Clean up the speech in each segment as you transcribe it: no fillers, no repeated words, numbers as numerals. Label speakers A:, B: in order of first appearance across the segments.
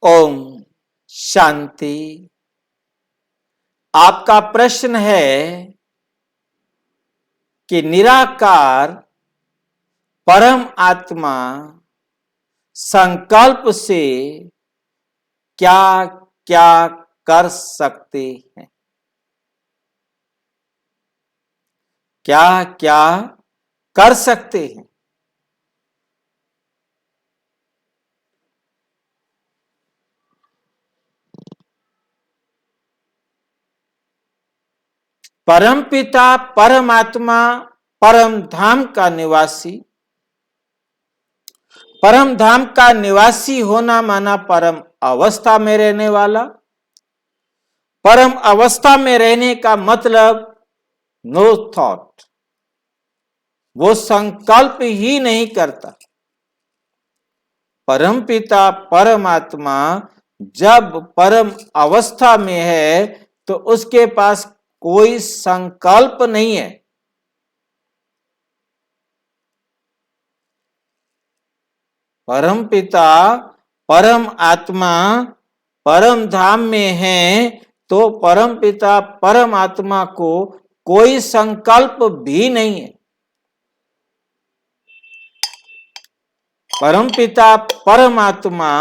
A: ओम शांति। आपका प्रश्न है कि निराकार परम आत्मा संकल्प से क्या क्या कर सकते हैं, क्या क्या कर सकते हैं। परमपिता परमात्मा परम धाम का निवासी, परम धाम का निवासी होना माना परम अवस्था में रहने वाला। परम अवस्था में रहने का मतलब नो थॉट, वो संकल्प ही नहीं करता। परमपिता परमात्मा जब परम अवस्था में है तो उसके पास कोई संकल्प नहीं है। परमपिता परम आत्मा परम धाम में है तो परमपिता परम आत्मा को कोई संकल्प भी नहीं है। परमपिता परमात्मा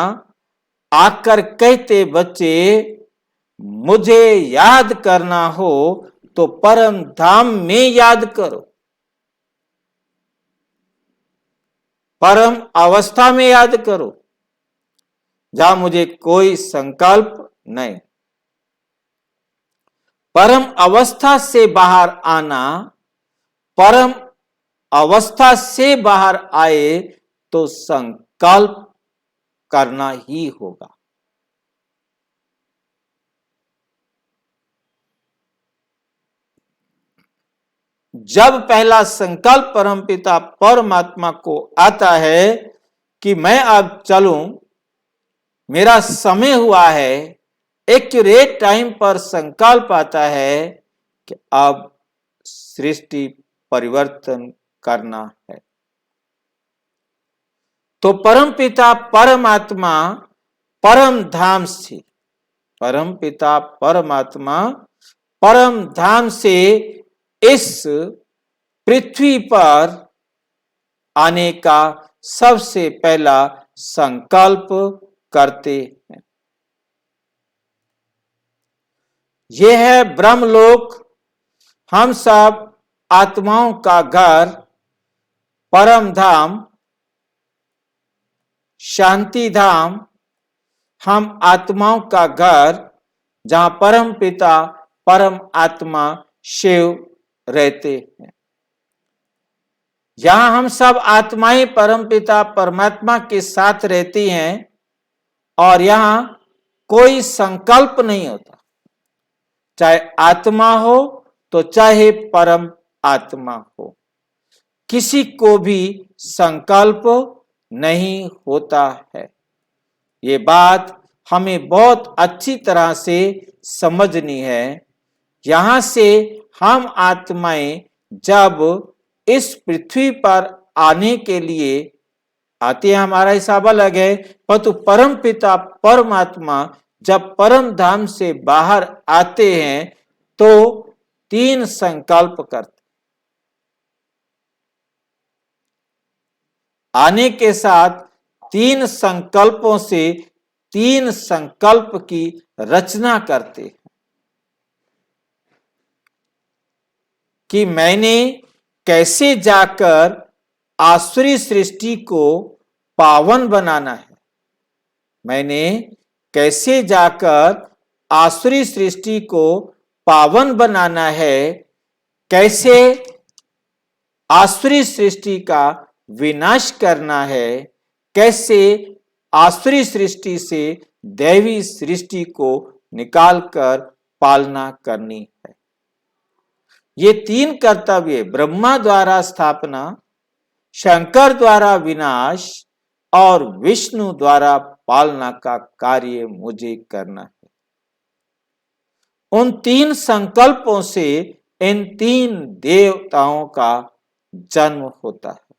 A: आकर कहते, बच्चे मुझे याद करना हो तो परम धाम में याद करो, परम अवस्था में याद करो जहां मुझे कोई संकल्प नहीं। परम अवस्था से बाहर आना, परम अवस्था से बाहर आए तो संकल्प करना ही होगा। जब पहला संकल्प परमपिता परमात्मा को आता है कि मैं अब चलूं, मेरा समय हुआ है, एक्यूरेट टाइम पर संकल्प आता है कि अब सृष्टि परिवर्तन करना है, तो परमपिता परमात्मा परम धाम से, परमपिता परमात्मा परम धाम से इस पृथ्वी पर आने का सबसे पहला संकल्प करते हैं। यह है ब्रह्मलोक, हम सब आत्माओं का घर, परम धाम, शांति धाम, हम आत्माओं का घर जहां परम पिता परम आत्मा शिव रहते हैं। यहां हम सब आत्माएं परम पिता परमात्मा के साथ रहती हैं और यहां कोई संकल्प नहीं होता, चाहे आत्मा हो तो चाहे परम आत्मा हो, किसी को भी संकल्प नहीं होता है। ये बात हमें बहुत अच्छी तरह से समझनी है। यहां से हम आत्माएं जब इस पृथ्वी पर आने के लिए आते हैं, हमारा हिसाब अलग है, परंतु परम पिता परमात्मा जब परम धाम से बाहर आते हैं तो 3 संकल्प करते। आने के साथ 3 संकल्पों से 3 संकल्प की रचना करते हैं कि मैंने कैसे जाकर आसुरी सृष्टि को पावन बनाना है, मैंने कैसे जाकर आसुरी सृष्टि को पावन बनाना है, कैसे आसुरी सृष्टि का विनाश करना है, कैसे आसुरी सृष्टि से दैवी सृष्टि को निकालकर पालना करनी है। ये 3 कर्तव्य ब्रह्मा द्वारा स्थापना, शंकर द्वारा विनाश और विष्णु द्वारा पालना का कार्य मुझे करना है। उन 3 संकल्पों से इन 3 देवताओं का जन्म होता है।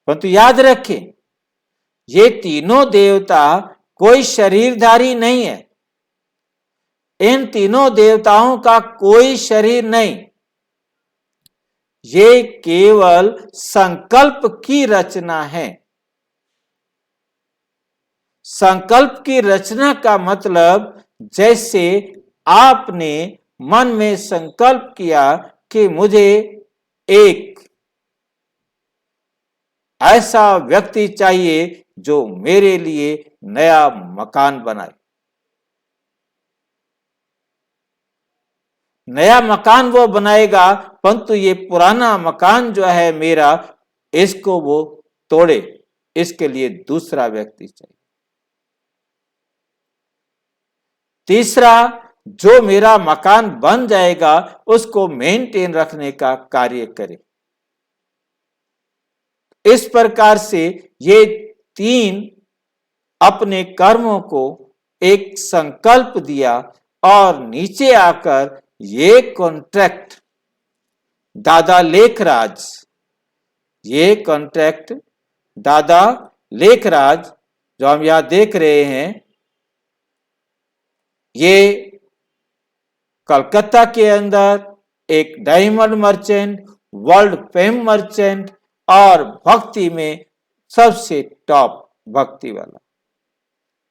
A: परंतु याद रखें, ये तीनों देवता कोई शरीरधारी नहीं है। इन तीनों देवताओं का कोई शरीर नहीं, ये केवल संकल्प की रचना है। संकल्प की रचना का मतलब जैसे आपने मन में संकल्प किया कि मुझे एक ऐसा व्यक्ति चाहिए जो मेरे लिए नया मकान बनाए। नया मकान वो बनाएगा, परंतु ये पुराना मकान जो है मेरा, इसको वो तोड़े, इसके लिए दूसरा व्यक्ति चाहिए। तीसरा, जो मेरा मकान बन जाएगा उसको मेंटेन रखने का कार्य करे। इस प्रकार से ये तीन अपने कर्मों को एक संकल्प दिया और नीचे आकर ये कॉन्ट्रैक्ट दादा लेखराज, ये कॉन्ट्रैक्ट दादा लेखराज जो हम यहां देख रहे हैं, ये कलकत्ता के अंदर एक diamond merchant, world fame merchant और भक्ति में सबसे टॉप भक्ति वाला।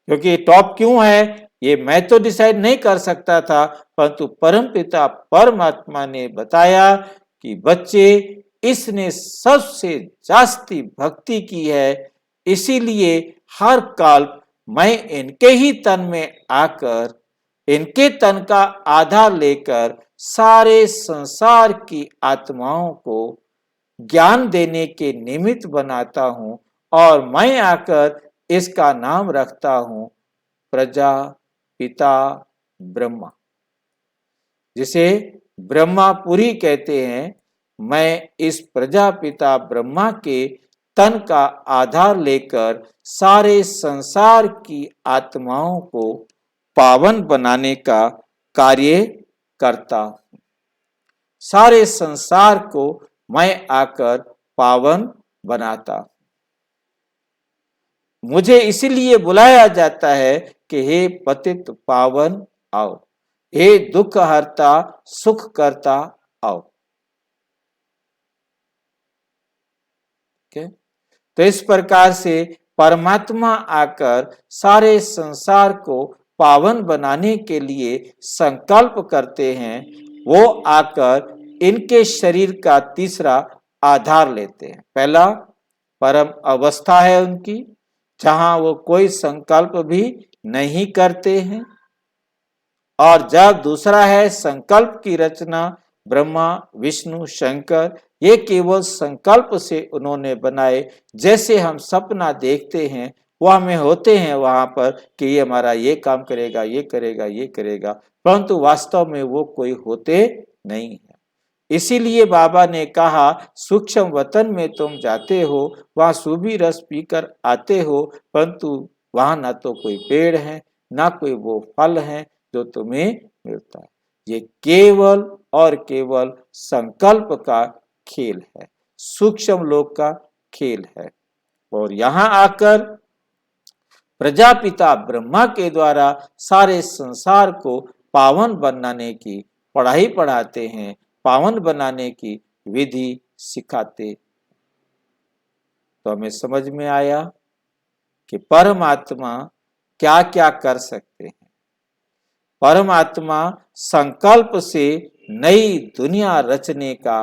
A: क्योंकि टॉप क्यों है ये मैं तो डिसाइड नहीं कर सकता था, परंतु परमपिता परमात्मा ने बताया कि बच्चे, इसने सबसे जास्ती भक्ति की है, इसीलिए हर कल्प मैं इनके ही तन में आकर, इनके तन का आधार लेकर सारे संसार की आत्माओं को ज्ञान देने के निमित्त बनाता हूं और मैं आकर इसका नाम रखता हूं प्रजापिता ब्रह्मा, जिसे ब्रह्मापुरी कहते हैं। मैं इस प्रजापिता ब्रह्मा के तन का आधार लेकर सारे संसार की आत्माओं को पावन बनाने का कार्य करता हूं। सारे संसार को मैं आकर पावन बनाता हूं। मुझे इसीलिए बुलाया जाता है कि हे पतित पावन आओ, हे दुख हरता सुख करता आओ। तो इस प्रकार से परमात्मा आकर सारे संसार को पावन बनाने के लिए संकल्प करते हैं। वो आकर इनके शरीर का तीसरा आधार लेते हैं। पहला परम अवस्था है उनकी, जहां वो कोई संकल्प भी नहीं करते हैं, और जब दूसरा है संकल्प की रचना, ब्रह्मा विष्णु शंकर, ये केवल संकल्प से उन्होंने बनाए। जैसे हम सपना देखते हैं, वह हमें होते हैं वहां पर कि ये हमारा ये काम करेगा, ये करेगा, ये करेगा, परंतु वास्तव में वो कोई होते नहीं है। इसीलिए बाबा ने कहा, सूक्ष्म वतन में तुम जाते हो, वहां सूबी रस पीकर आते हो, परंतु वहां ना तो कोई पेड़ है, ना कोई वो फल है जो तुम्हें मिलता है। ये केवल और केवल संकल्प का खेल है, सूक्ष्म लोक का खेल है। और यहाँ आकर प्रजापिता ब्रह्मा के द्वारा सारे संसार को पावन बनाने की पढ़ाई पढ़ाते हैं, पावन बनाने की विधि सिखाते। तो हमें समझ में आया कि परमात्मा क्या क्या कर सकते हैं। परमात्मा संकल्प से नई दुनिया रचने का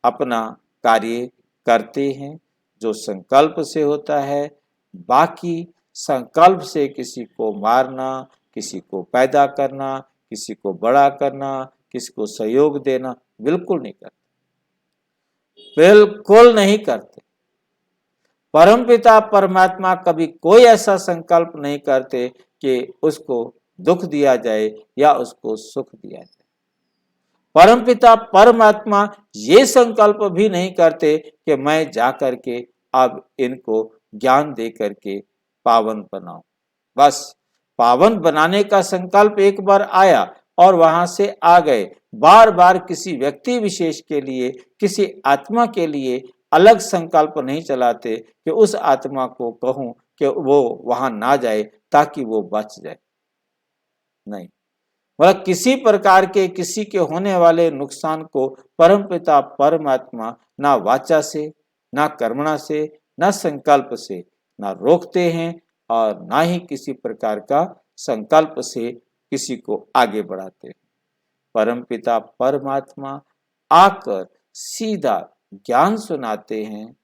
A: अपना कार्य करते हैं, जो संकल्प से होता है। बाकी संकल्प से किसी को मारना, किसी को पैदा करना, किसी को बड़ा करना, किसी को सहयोग देना बिल्कुल नहीं करते, बिल्कुल नहीं करते। परमपिता परमात्मा कभी कोई ऐसा संकल्प नहीं करते कि उसको दुख दिया जाए या उसको सुख दिया जाए। परमपिता परमात्मा ये संकल्प भी नहीं करते कि मैं जाकर के अब इनको ज्ञान दे करके पावन बनाऊं। बस पावन बनाने का संकल्प एक बार आया और वहां से आ गए। बार बार किसी व्यक्ति विशेष के लिए, किसी आत्मा के लिए अलग संकल्प नहीं चलाते कि उस आत्मा को कहूं कि वो वहां ना जाए ताकि वो बच जाए, नहीं। मतलब किसी प्रकार के किसी के होने वाले नुकसान को परमपिता परमात्मा ना वाचा से, ना कर्मणा से, ना संकल्प से ना रोकते हैं और ना ही किसी प्रकार का संकल्प से किसी को आगे बढ़ाते हैं। परमपिता परमात्मा आकर सीधा ज्ञान सुनाते हैं।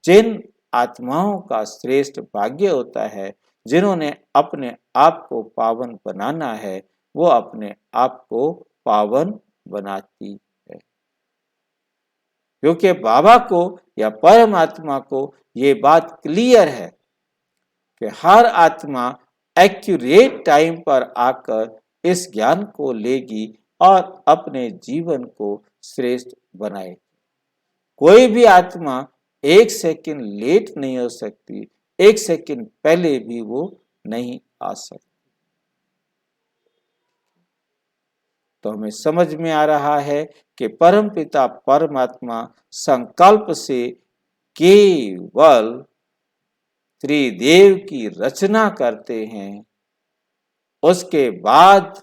A: जिन आत्माओं का श्रेष्ठ भाग्य होता है, जिन्होंने अपने आप को पावन बनाना है, वो अपने आप को पावन बनाती है, क्योंकि बाबा को या परमात्मा को ये बात क्लियर है कि हर आत्मा एक्यूरेट टाइम पर आकर इस ज्ञान को लेगी और अपने जीवन को श्रेष्ठ बनाएगी। कोई भी आत्मा एक सेकंड लेट नहीं हो सकती, एक सेकंड पहले भी वो नहीं आ सकती। तो हमें समझ में आ रहा है कि परमपिता परमात्मा संकल्प से केवल त्रिदेव की रचना करते हैं, उसके बाद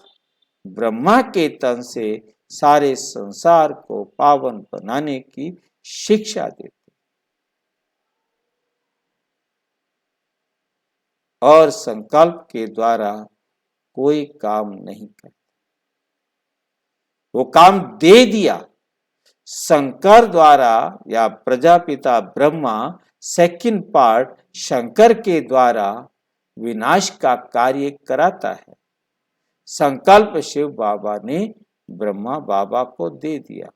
A: ब्रह्मा के तन से सारे संसार को पावन बनाने की शिक्षा देते और संकल्प के द्वारा कोई काम नहीं करते। वो काम दे दिया शंकर द्वारा या प्रजापिता ब्रह्मा सेकंड पार्ट शंकर के द्वारा विनाश का कार्य कराता है। संकल्प शिव बाबा ने ब्रह्मा बाबा को दे दिया,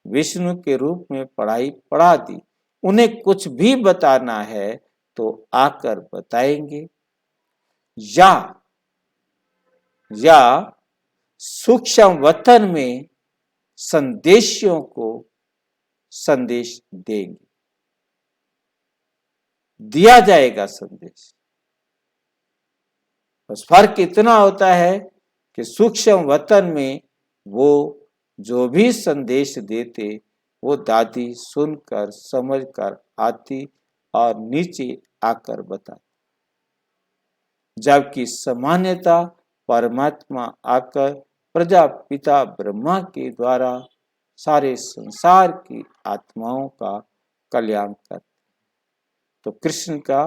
A: विष्णु के रूप में पढ़ाई पढ़ा दी। उन्हें कुछ भी बताना है तो आकर बताएंगे या सूक्ष्म वतन में संदेशियों को संदेश देंगे, दिया जाएगा संदेश। बस फर्क इतना होता है कि सूक्ष्म वतन में वो जो भी संदेश देते वो दादी सुनकर समझकर आती और नीचे आकर बताती, जबकि सामान्यता परमात्मा आकर प्रजापिता ब्रह्मा के द्वारा सारे संसार की आत्माओं का कल्याण करते। तो कृष्ण का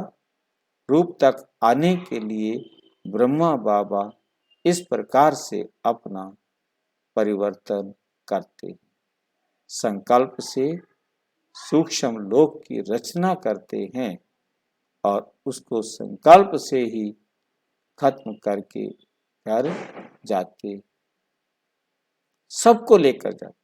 A: रूप तक आने के लिए ब्रह्मा बाबा इस प्रकार से अपना परिवर्तन करते, संकल्प से सूक्ष्म लोक की रचना करते हैं और उसको संकल्प से ही खत्म करके घर जाते, सबको लेकर जाते।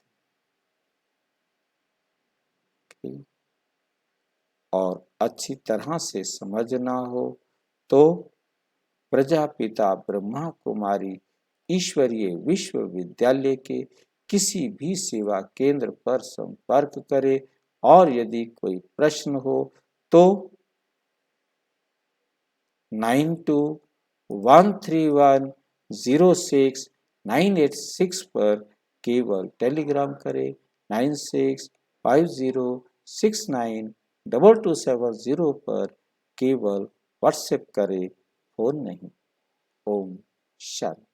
A: और अच्छी तरह से समझना हो तो प्रजापिता ब्रह्मा कुमारी ईश्वरीय विश्वविद्यालय के किसी भी सेवा केंद्र पर संपर्क करें और यदि कोई प्रश्न हो तो 9213106986 पर केवल टेलीग्राम करें, 9650692270 पर केवल व्हाट्सएप करें, फोन नहीं। ओम शांति।